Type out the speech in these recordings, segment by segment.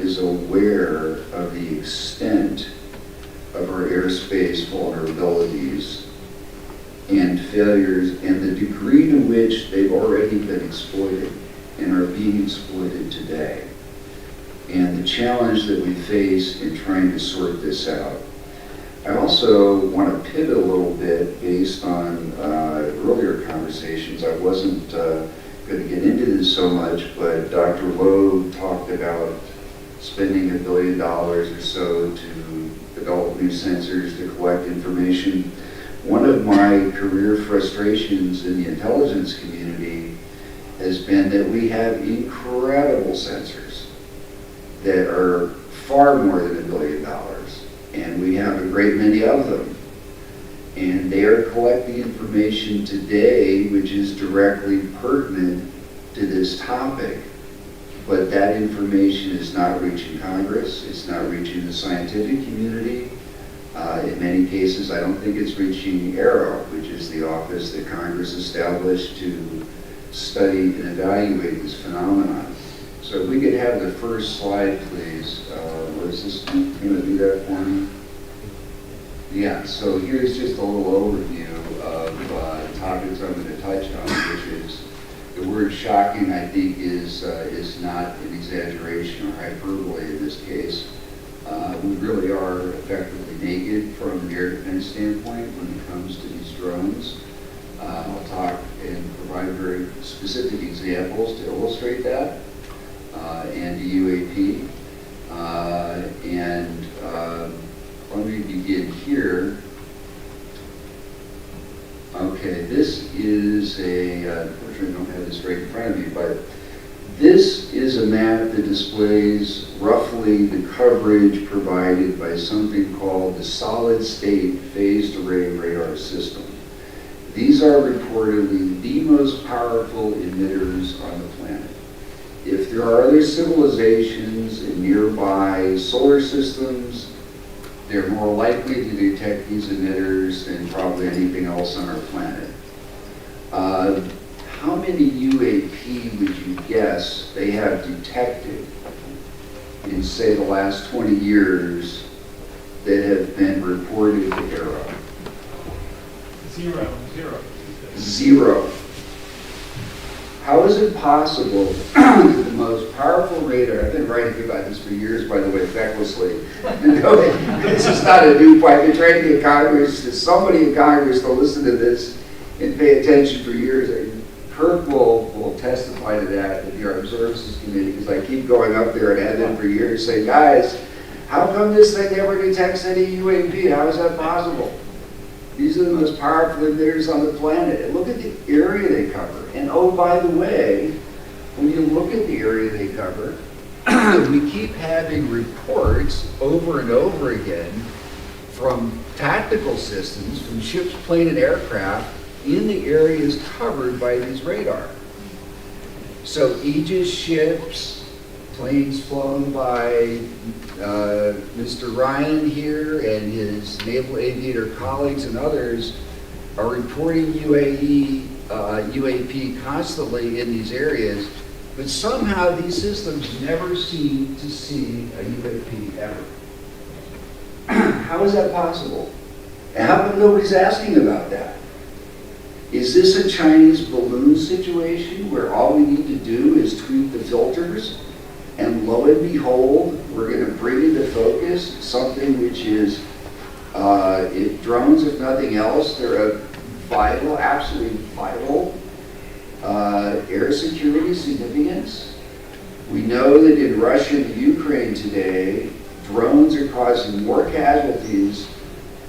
is aware of the extent of our airspace vulnerabilities and failures and the degree to which they've already been exploited and are being exploited today, and the challenge that we face in trying to sort this out. I also want to pivot a little bit based on earlier conversations. I wasn't going to get into this so much, but Dr. Lowe talked about spending $1 billion or so to develop new sensors to collect information. One of my career frustrations in the intelligence community has been that we have incredible sensors that are far more than $1 billion, and we have a great many of them. And they are collecting information today which is directly pertinent to this topic, but that information is not reaching Congress, it's not reaching the scientific community. In many cases, I don't think it's reaching AERO, which is the office that Congress established to study and evaluate this phenomenon. So if we could have the first slide, please. What is this? Can you do that for me? Yeah, so here's just a little overview of topics I'm going to touch on, which is the word shocking, I think, is not an exaggeration or hyperbole in this case. We really are effectively naked from an air defense standpoint when it comes to these drones. I'll talk and provide very specific examples to illustrate that, and the UAP. Let me begin here. Okay, this is unfortunately I don't have this right in front of me, but this is a map that displays roughly the coverage provided by something called the solid state phased array radar system. These are reportedly the most powerful emitters on the planet. If there are other civilizations in nearby solar systems, they're more likely to detect these emitters than probably anything else on our planet. How many UAP would you guess they have detected in, say, the last 20 years that have been reported to AERO? Zero. How is it possible that the most powerful radar, I've been writing about this for years, by the way, fecklessly. This is not a new point. I've been trying to get Congress, somebody in Congress to listen to this and pay attention for years. Kirk will testify to that at the Armed Services Committee, because I keep going up there and have been for years saying, guys, how come this thing never detects any UAP? How is that possible? These are the most powerful emitters on the planet. And look at the area they cover. And oh, by the way, when you look at the area they cover, we keep having reports over and over again from tactical systems, from ships, plane, and aircraft in the areas covered by these radar. So Aegis ships, planes flown by Mr. Ryan here and his naval aviator colleagues and others are reporting UAP constantly in these areas, but somehow these systems never seem to see a UAP ever. How is that possible? And how come nobody's asking about that? Is this a Chinese balloon situation where all we need to do is tweak the filters, and lo and behold, we're going to bring into focus something which is, drones, if nothing else, they're a vital, absolutely vital air security significance. We know that in Russia and Ukraine today, drones are causing more casualties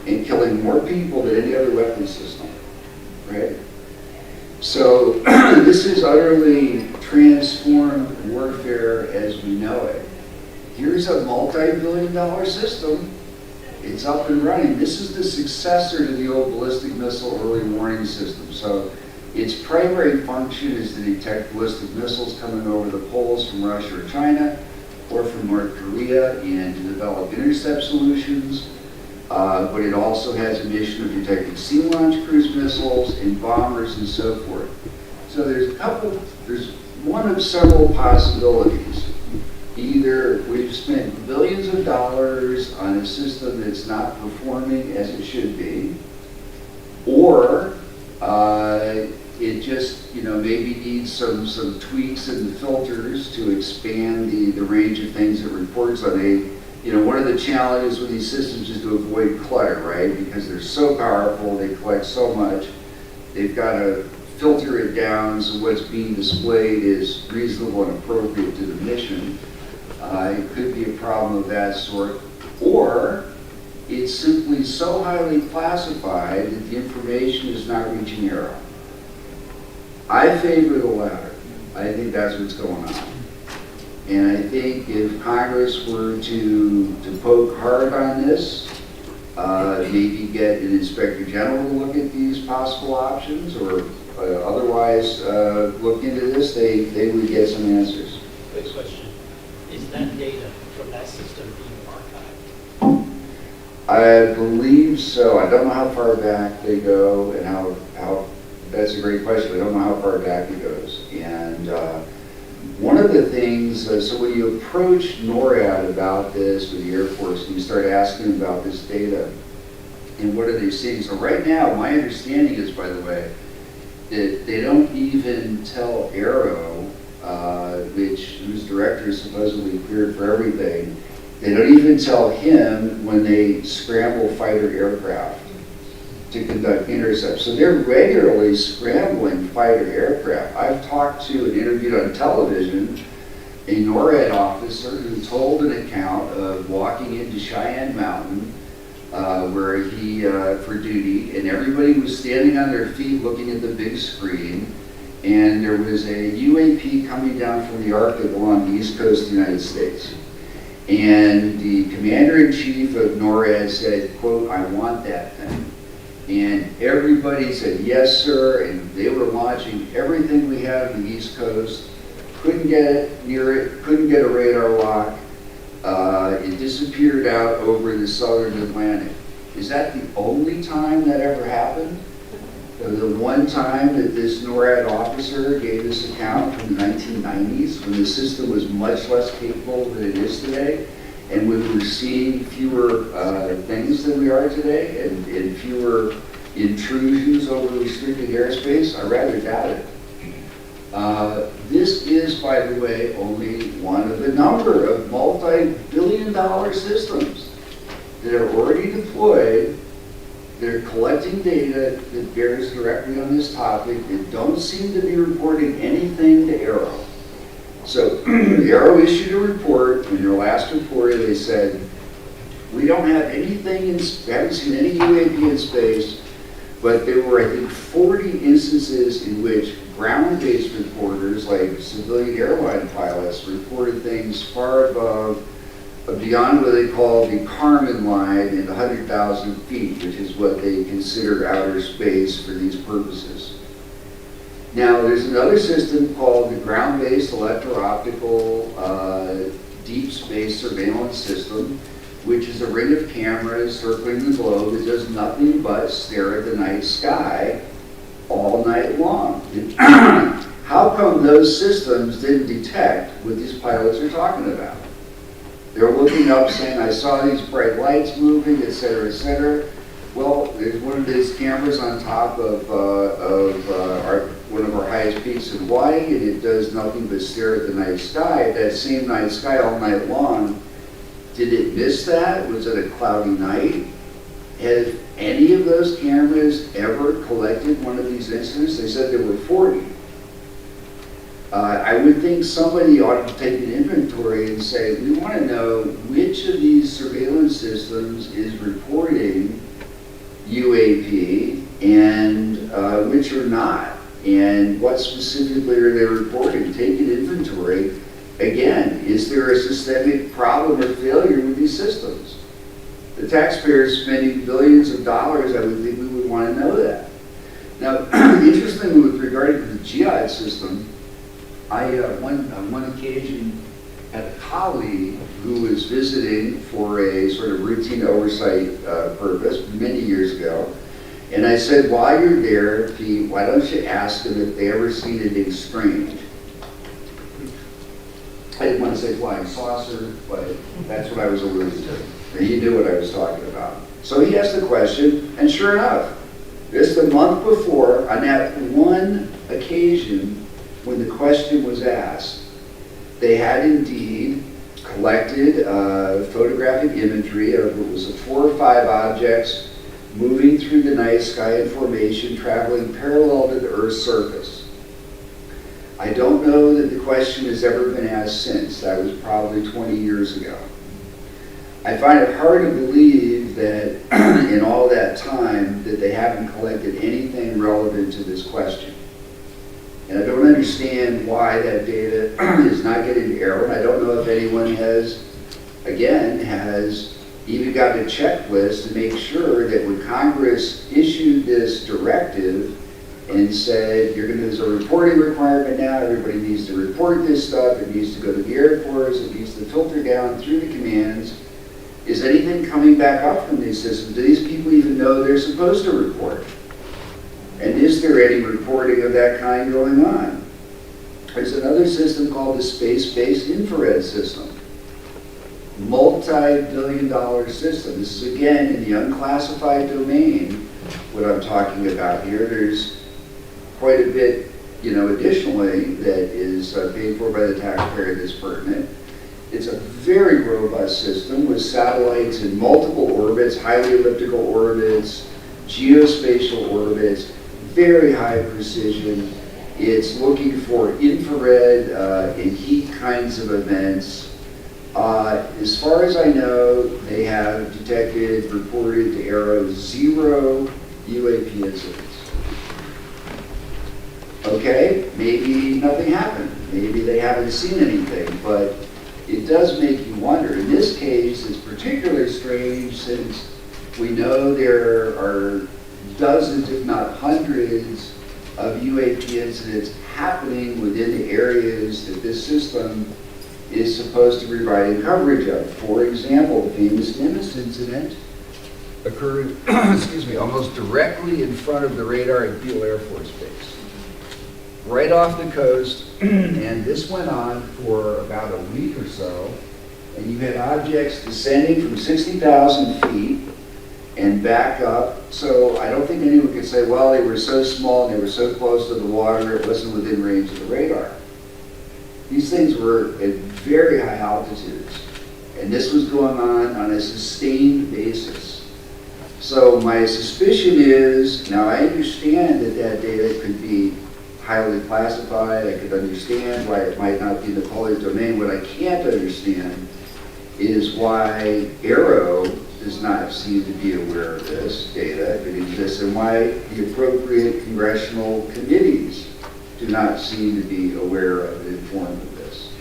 and killing more people than any other weapon system. Right? So this is utterly transformed warfare as we know it. Here's a multi-billion-dollar system. It's up and running. This is the successor to the old ballistic missile early warning system. So its primary function is to detect ballistic missiles coming over the poles from Russia or China or from North Korea and to develop intercept solutions. But it also has a mission of detecting sea-launched cruise missiles and bombers and so forth. So there's one of several possibilities. Either we've spent billions of dollars on a system that's not performing as it should be, or it just, maybe needs some tweaks in the filters to expand the range of things it reports on. One of the challenges with these systems is to avoid clutter, right? Because they're so powerful, they collect so much. They've got to filter it down so what's being displayed is reasonable and appropriate to the mission. It could be a problem of that sort. Or it's simply so highly classified that the information is not reaching Arrow. I favor the latter. I think that's what's going on. And I think if Congress were to poke hard on this, maybe get an Inspector General to look at these possible options, or otherwise look into this, they would get some answers. Quick question. Is that data from that system being archived? I believe so. I don't know how far back they go and how that's a great question. I don't know how far back it goes. And one of the things, so when you approach NORAD about this with the Air Force and you start asking about this data and what are they seeing? So right now, my understanding is, by the way, that they don't even tell Aero, whose director is supposedly cleared for everything, they don't even tell him when they scramble fighter aircraft to conduct intercepts. So they're regularly scrambling fighter aircraft. I've talked to and interviewed on television a NORAD officer who told an account of walking into Cheyenne Mountain where he, for duty, and everybody was standing on their feet looking at the big screen, and there was a UAP coming down from the Arctic along the east coast of the United States. And the commander-in-chief of NORAD said, quote, "I want that thing." And everybody said, "Yes, sir," and they were launching everything we had on the East Coast. Couldn't get it near it, couldn't get a radar lock. It disappeared out over the southern Atlantic. Is that the only time that ever happened? The one time that this NORAD officer gave this account from the 1990s, when the system was much less capable than it is today, and we were seeing fewer things than we are today, and fewer intrusions over restricted airspace, I rather doubt it. This is, by the way, only one of a number of multi-billion-dollar systems that are already deployed. They're collecting data that bears directly on this topic that don't seem to be reporting anything to Aero. So Aero issued a report. In their last report, they said, we don't have anything, haven't seen any UAP in space, but there were, I think, 40 instances in which ground-based reporters, like civilian airline pilots, reported things far above, beyond what they call the Kármán line in 100,000 feet, which is what they consider outer space for these purposes. Now, there's another system called the ground-based electro-optical deep space surveillance system, which is a ring of cameras circling the globe that does nothing but stare at the night sky all night long. How come those systems didn't detect what these pilots are talking about? They're looking up saying, I saw these bright lights moving, et cetera, et cetera. Well, there's one of these cameras on top of one of our highest peaks in Hawaii, and it does nothing but stare at the night sky. That same night sky all night long. Did it miss that? Was it a cloudy night? Has any of those cameras ever collected one of these incidents? They said there were 40. I would think somebody ought to take an inventory and say, we want to know which of these surveillance systems is reporting UAP and which are not, and what specifically are they reporting. Take an inventory. Again, is there a systemic problem or failure with these systems? The taxpayers spending billions of dollars, I would think we would want to know that. Now, interestingly, with regard to the GI system, I, on one occasion, had a colleague who was visiting for a sort of routine oversight purpose many years ago. And I said, while you're there, Pete, why don't you ask them if they ever seen anything strange? I didn't want to say flying saucer, but that's what I was alluding to. And he knew what I was talking about. So he asked the question, and sure enough, just a month before, on that one occasion when the question was asked, they had indeed collected photographic imagery of what was 4 or 5 objects moving through the night sky in formation, traveling parallel to the Earth's surface. I don't know that the question has ever been asked since. That was probably 20 years ago. I find it hard to believe that in all that time that they haven't collected anything relevant to this question. And I don't understand why that data is not getting error. And I don't know if anyone has even gotten a checklist to make sure that when Congress issued this directive and said, there's a reporting requirement now, everybody needs to report this stuff, it needs to go to the Air Force, it needs to filter down through the commands. Is anything coming back up from these systems? Do these people even know they're supposed to report? And is there any reporting of that kind going on? There's another system called the Space-Based Infrared System. Multi-billion-dollar system. This is again in the unclassified domain, what I'm talking about here. There's quite a bit, additionally, that is paid for by the taxpayer that's pertinent. It's a very robust system with satellites in multiple orbits, highly elliptical orbits, geospatial orbits, very high precision. It's looking for infrared and heat kinds of events. As far as I know, they have detected, reported to Aero 0 UAP incidents. Okay, maybe nothing happened. Maybe they haven't seen anything, but it does make you wonder. In this case, it's particularly strange since we know there are dozens, if not hundreds, of UAP incidents happening within the areas that this system is supposed to be providing coverage of. For example, the famous Nimitz incident occurred, almost directly in front of the radar at Beale Air Force Base, right off the coast, and this went on for about a week or so, and you had objects descending from 60,000 feet and back up. So I don't think anyone could say, well, they were so small and they were so close to the water, it wasn't within range of the radar. These things were at very high altitudes, and this was going on a sustained basis. So my suspicion is, now I understand that that data could be highly classified, I could understand why it might not be in the public domain. What I can't understand is why Aero does not seem to be aware of this data, if it exists, and why the appropriate congressional committees do not seem to be aware of and informed of this.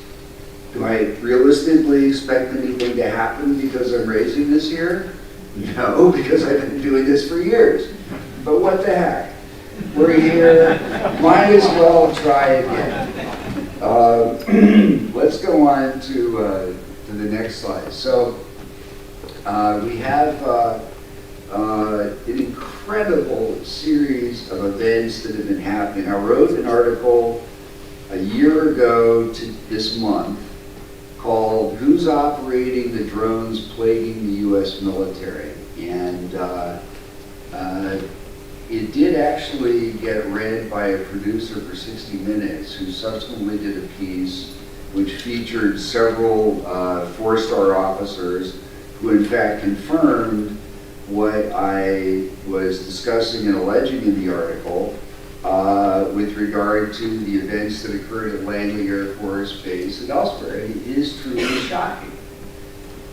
Do I realistically expect anything to happen because I'm raising this here? No, because I've been doing this for years. But what the heck? We're here, might as well try again. Let's go on to the next slide. So we have an incredible series of events that have been happening. I wrote an article a year ago to this month called "Who's Operating the Drones Plaguing the U.S. Military?" And it did actually get read by a producer for 60 Minutes who subsequently did a piece which featured several 4-star officers who in fact confirmed what I was discussing and alleging in the article with regard to the events that occurred at Langley Air Force Base and elsewhere. And it is truly shocking.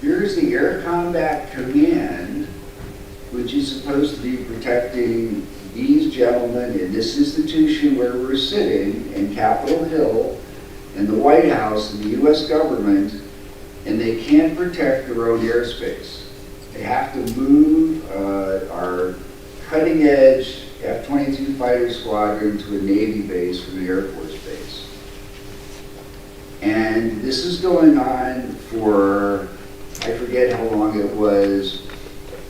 Here's the Air Combat Command, which is supposed to be protecting these gentlemen in this institution where we're sitting, in Capitol Hill, in the White House, in the U.S. government, and they can't protect their own airspace. They have to move our cutting-edge F-22 fighter squadron to a Navy base from the Air Force Base. And this is going on for, I forget how long it was,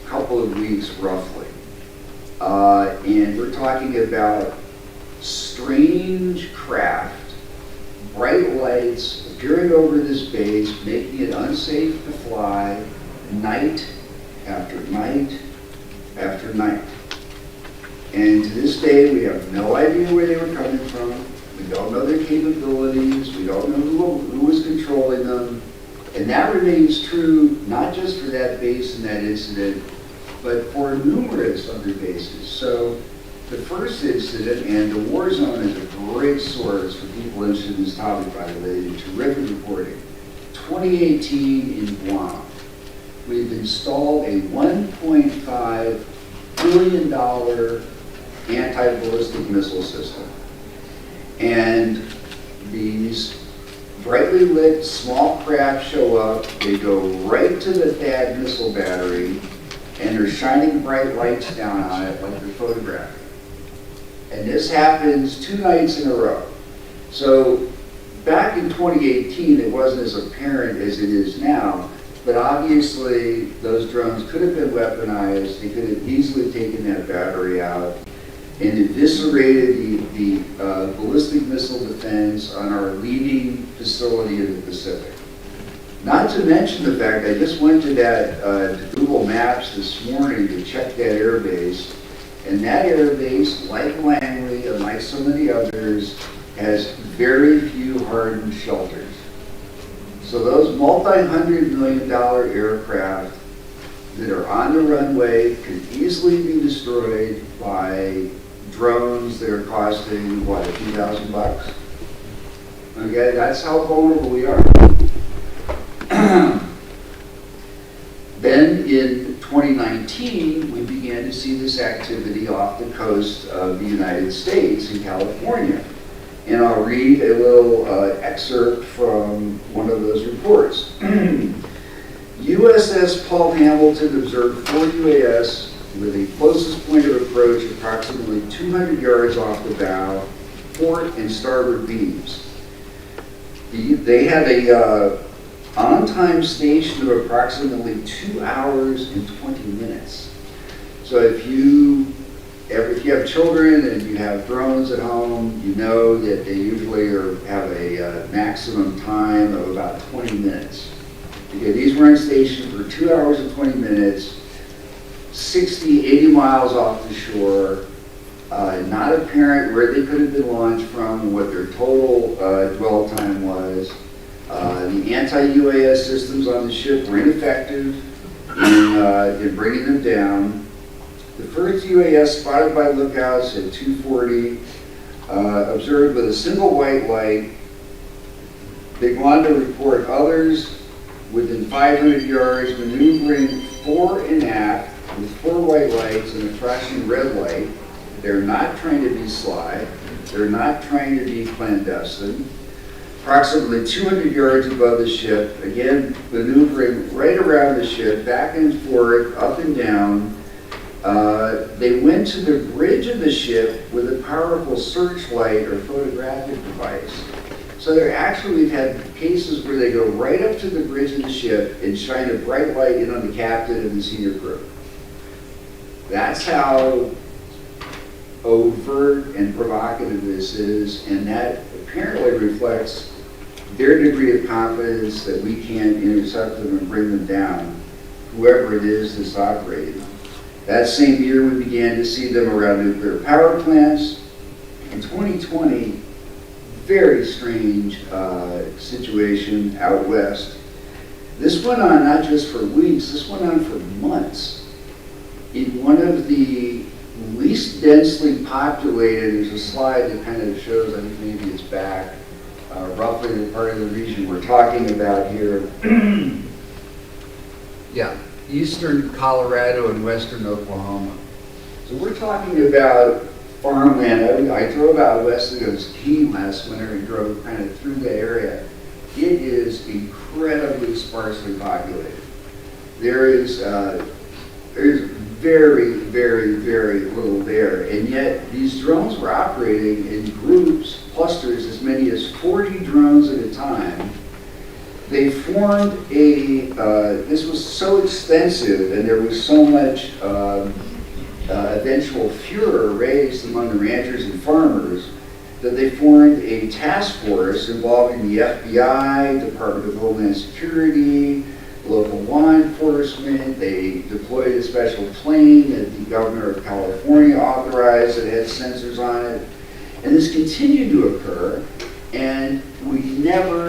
a couple of weeks roughly. And we're talking about strange craft, bright lights, appearing hovering over this base, making it unsafe to fly night after night after night. And to this day, we have no idea where they were coming from. We don't know their capabilities. We don't know who was controlling them. And that remains true, not just for that base and that incident, but for numerous other bases. So the first incident, and the war zone is a great source for people interested in this topic, by the way, terrific reporting. 2018 in Guam, we've installed a $1.5 billion anti-ballistic missile system. And these brightly lit small craft show up, they go right to the THAAD missile battery, and they're shining bright lights down on it like they're photographing. And this happens 2 nights in a row. So back in 2018, it wasn't as apparent as it is now, but obviously those drones could have been weaponized. They could have easily taken that battery out and eviscerated the ballistic missile defense on our leading facility in the Pacific. Not to mention the fact, I just went to that to Google Maps this morning to check that air base, and that air base, like Langley and like so many others, has very few hardened shelters. So those multi-$100 million aircraft that are on the runway could easily be destroyed by drones that are costing, what, a few $1,000? Okay, that's how vulnerable we are. Then in 2019, we began to see this activity off the coast of the United States in California. And I'll read a little excerpt from one of those reports. USS Paul Hamilton observed 4 UAS with a closest point of approach approximately 200 yards off the bow, port and starboard beams. They had a on-time station of approximately 2 hours and 20 minutes. So if you have children and you have drones at home, you know that they usually have a maximum time of about 20 minutes. Okay, these were in station for 2 hours and 20 minutes, 60, 80 miles off the shore, not apparent where they could have been launched from, what their total dwell time was. The anti-UAS systems on the ship were ineffective in bringing them down. The first UAS spotted by lookouts at 2:40, observed with a single white light. They go on to report others within 500 yards, maneuvering fore and aft with 4 white lights and a flashing red light. They're not trying to be sly. They're not trying to be clandestine. Approximately 200 yards above the ship, again, maneuvering right around the ship, back and forth, up and down. They went to the bridge of the ship with a powerful searchlight or photographic device. So we've had cases where they go right up to the bridge of the ship and shine a bright light in on the captain and the senior crew. That's how overt and provocative this is, and that apparently reflects their degree of confidence that we can intercept them and bring them down, whoever it is that's operating them. That same year, we began to see them around nuclear power plants. In 2020, very strange situation out west. This went on not just for weeks, this went on for months. In one of the least densely populated, there's a slide that kind of shows, I think maybe it's back, roughly the part of the region we're talking about here. Yeah, eastern Colorado and western Oklahoma. So we're talking about farmland. I drove out west of those Key last winter and drove kind of through the area. It is incredibly sparsely populated. There's very, very, very little there, and yet these drones were operating in groups, clusters, as many as 40 drones at a time. They formed this was so extensive, and there was so much eventual furor raised among the ranchers and farmers that they formed a task force involving the FBI, Department of Homeland Security, local law enforcement. They deployed a special plane that the governor of California authorized that had sensors on it. And this continued to occur, and we never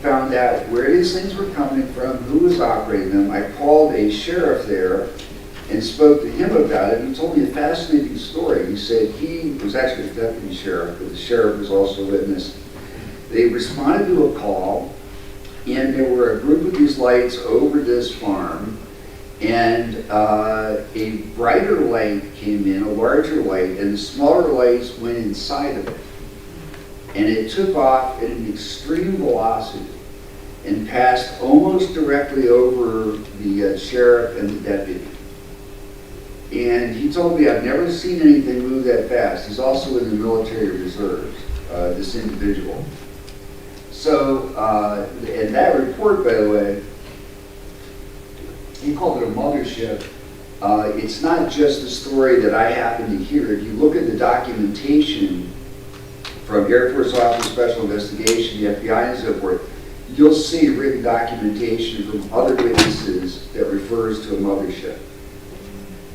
found out where these things were coming from, who was operating them. I called a sheriff there and spoke to him about it. He told me a fascinating story. He said he was actually a deputy sheriff, but the sheriff was also a witness. They responded to a call, and there were a group of these lights over this farm, and a brighter light came in, a larger light, and the smaller lights went inside of it. And it took off at an extreme velocity and passed almost directly over the sheriff and the deputy. And he told me, I've never seen anything move that fast. He's also in the military reserves, this individual. So, and that report, by the way, he called it a mothership. It's not just a story that I happen to hear. If you look at the documentation from Air Force Office of Special Investigation, the FBI and so forth, you'll see written documentation from other witnesses that refers to a mothership.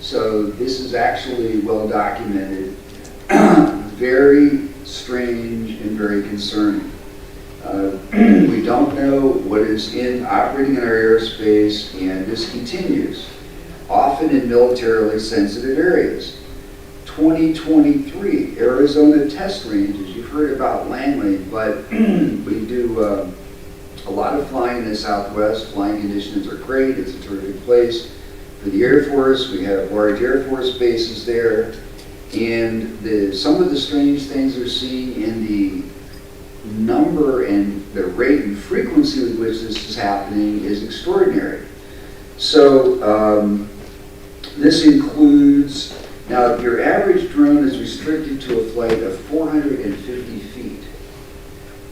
So this is actually well documented, very strange and very concerning. We don't know what is operating in our airspace, and this continues, often in militarily sensitive areas. 2023, Arizona test ranges. You've heard about Langley, but we do a lot of flying in the Southwest. Flying conditions are great. It's a terrific place for the Air Force. We have large Air Force bases there. And some of the strange things we're seeing in the number and the rate and frequency with which this is happening is extraordinary. So this includes, now your average drone is restricted to a flight of 450 feet.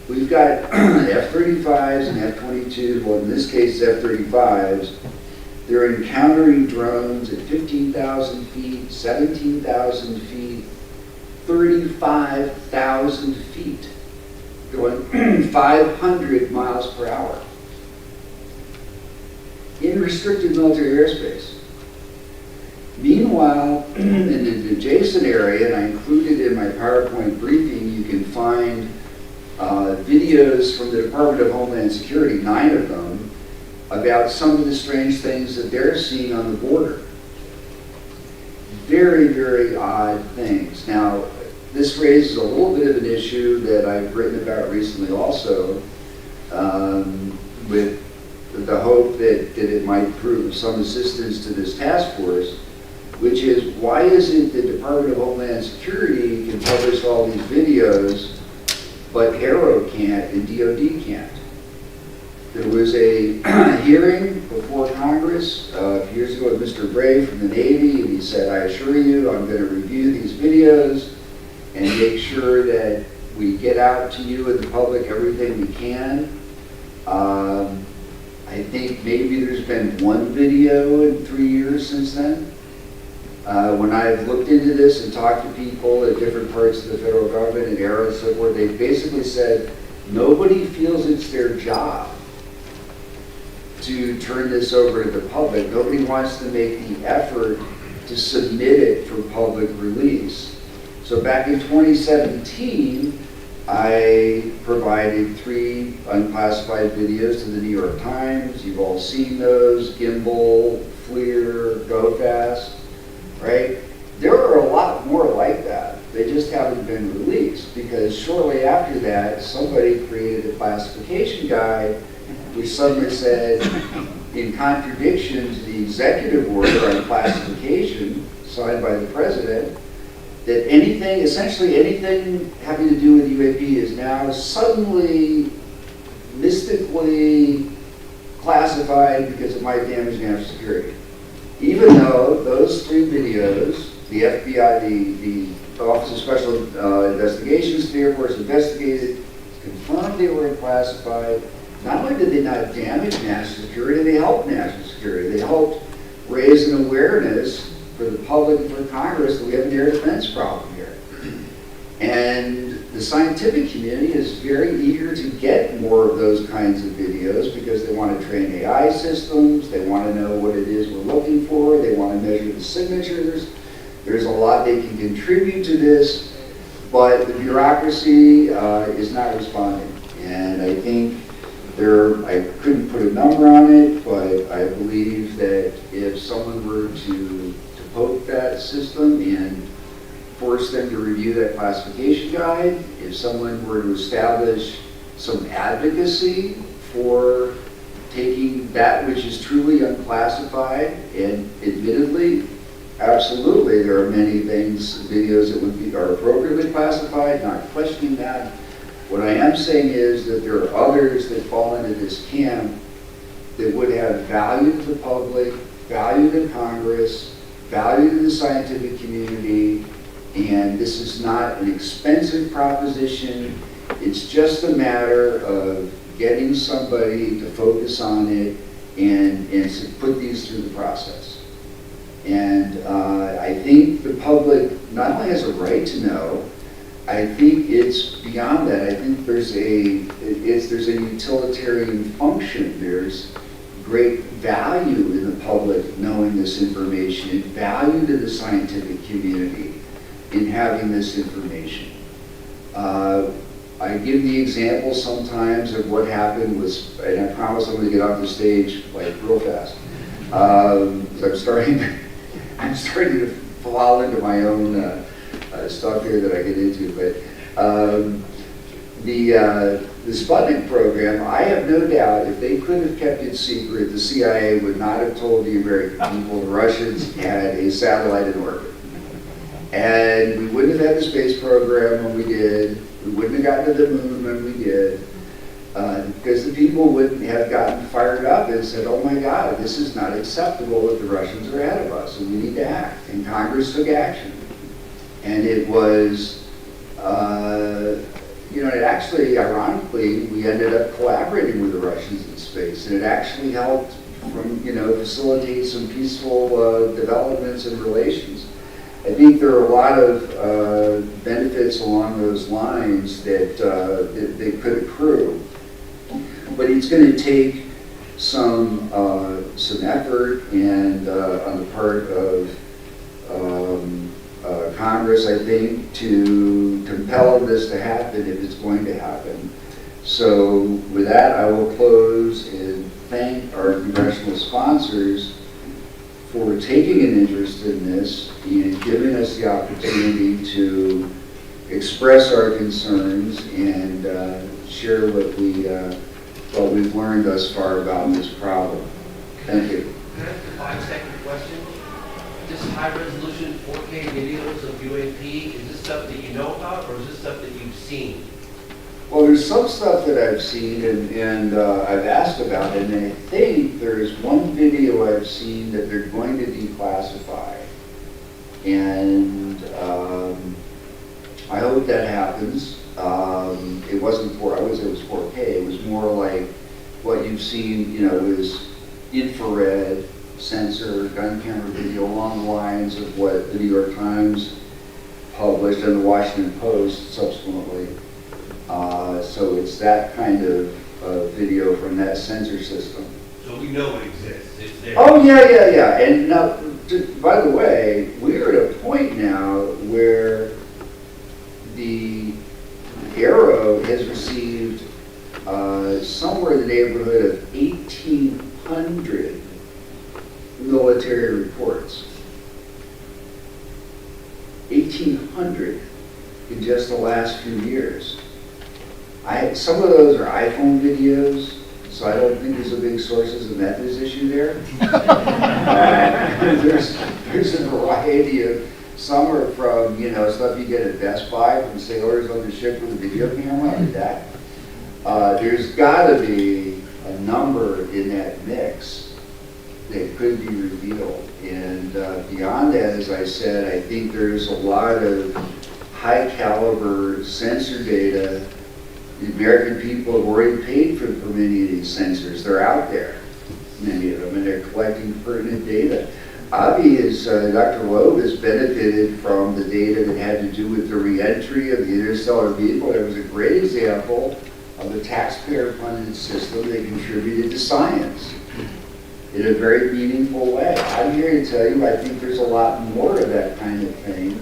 We've got F-35s and F-22s, well in this case F-35s. They're encountering drones at 15,000 feet, 17,000 feet, 35,000 feet, going 500 miles per hour in restricted military airspace. Meanwhile, in an adjacent area, and I included in my PowerPoint briefing, you can find videos from the Department of Homeland Security, 9 of them, about some of the strange things that they're seeing on the border. Very, very odd things. Now, this raises a little bit of an issue that I've written about recently also, with the hope that it might prove of some assistance to this task force, which is, why is it the Department of Homeland Security can publish all these videos, but Aero can't and DoD can't? There was a hearing before Congress a few years ago with Mr. Bray from the Navy, and he said, I assure you, I'm going to review these videos and make sure that we get out to you and the public everything we can. I think maybe there's been one video in 3 years since then. When I've looked into this and talked to people at different parts of the federal government and Aero and so forth, they basically said nobody feels it's their job to turn this over to the public. Nobody wants to make the effort to submit it for public release. So back in 2017, I provided 3 unclassified videos to the New York Times. You've all seen those, Gimbal, FLIR, Go Fast, right? There are a lot more like that. They just haven't been released because shortly after that, somebody created a classification guide which suddenly said, in contradiction to the executive order on classification signed by the president, that anything, essentially anything having to do with UAP is now suddenly, mystically classified because it might damage national security. Even though those 3 videos, the FBI, the Office of Special Investigations, the Air Force investigated, confirmed they were classified. Not only did they not damage national security, they helped national security. They helped raise an awareness for the public and for Congress that we have an air defense problem here. And the scientific community is very eager to get more of those kinds of videos because they want to train AI systems, they want to know what it is we're looking for, they want to measure the signatures. There's a lot they can contribute to this, but the bureaucracy is not responding. And I think I couldn't put a number on it, but I believe that if someone were to poke that system and force them to review that classification guide, if someone were to establish some advocacy for taking that which is truly unclassified, and admittedly, absolutely, there are many things, videos that are appropriately classified, not questioning that. What I am saying is that there are others that fall into this camp that would have value to the public, value to Congress, value to the scientific community, and this is not an expensive proposition. It's just a matter of getting somebody to focus on it and to put these through the process. And I think the public not only has a right to know, I think it's beyond that. I think there's a utilitarian function. There's great value in the public knowing this information, and value to the scientific community in having this information. I give the example sometimes of what happened with, and I promise I'm going to get off the stage like real fast. I'm starting to fall into my own stuff here that I get into, but the Sputnik program, I have no doubt if they could have kept it secret, the CIA would not have told the American people the Russians had a satellite in orbit. And we wouldn't have had the space program when we did, we wouldn't have gotten to the moon when we did, because the people wouldn't have gotten fired up and said, oh my God, this is not acceptable that the Russians are ahead of us and we need to act. And Congress took action. And it was, it actually, ironically, we ended up collaborating with the Russians in space, and it actually helped facilitate some peaceful developments and relations. I think there are a lot of benefits along those lines that could accrue, but it's going to take some effort and on the part of Congress, I think, to compel this to happen if it's going to happen. So with that, I will close and thank our congressional sponsors for taking an interest in this and giving us the opportunity to express our concerns and share what we've learned thus far about this problem. Thank you. Can I ask a 5-second question? This high-resolution 4K videos of UAP, is this stuff that you know about, or is this stuff that you've seen? Well, there's some stuff that I've seen and I've asked about, and I think there's one video I've seen that they're going to declassify. And I hope that happens. It wasn't I would say it was 4K. It was more like what you've seen, is infrared sensor, gun camera video along the lines of what the New York Times published and the Washington Post subsequently. So it's that kind of video from that sensor system. So we know it exists. It's there. Oh, yeah. And now, by the way, we're at a point now where the Arrow has received somewhere in the neighborhood of 1,800 military reports. 1,800 in just the last few years. Some of those are iPhone videos, so I don't think there's a big sources of methods issue there. There's a variety of, some are from, stuff you get at Best Buy from sailors on the ship with a video camera, like that. There's got to be a number in that mix that could be revealed. And beyond that, as I said, I think there's a lot of high caliber sensor data. The American people have already paid for many of these sensors. They're out there, many of them, and they're collecting pertinent data. Avi is, Dr. Loeb has benefited from the data that had to do with the reentry of the interstellar vehicle. It was a great example of a taxpayer-funded system that contributed to science in a very meaningful way. I'm here to tell you, I think there's a lot more of that kind of thing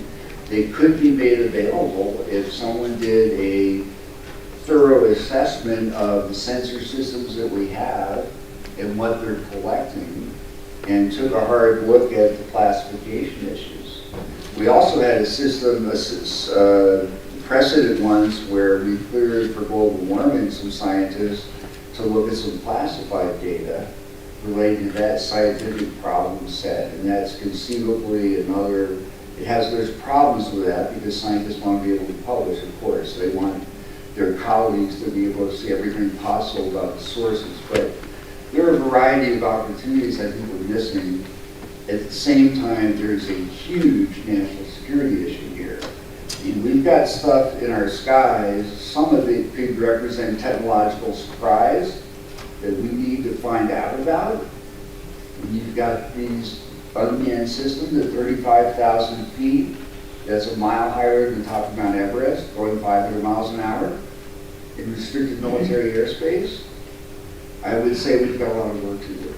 that could be made available if someone did a thorough assessment of the sensor systems that we have and what they're collecting, and took a hard look at the classification issues. We also had a system, precedent ones, where we cleared for global warming some scientists to look at some classified data related to that scientific problem set, and that's conceivably another, there's problems with that because scientists want to be able to publish, of course. They want their colleagues to be able to see everything possible about the sources, but there are a variety of opportunities I think we're missing. At the same time, there's a huge national security issue here. And we've got stuff in our skies, some of it could represent technological surprise that we need to find out about. And you've got these unmanned systems at 35,000 feet, that's a mile higher than the top of Mount Everest, going 500 miles an hour in restricted military airspace. I would say we've got a lot of work to do.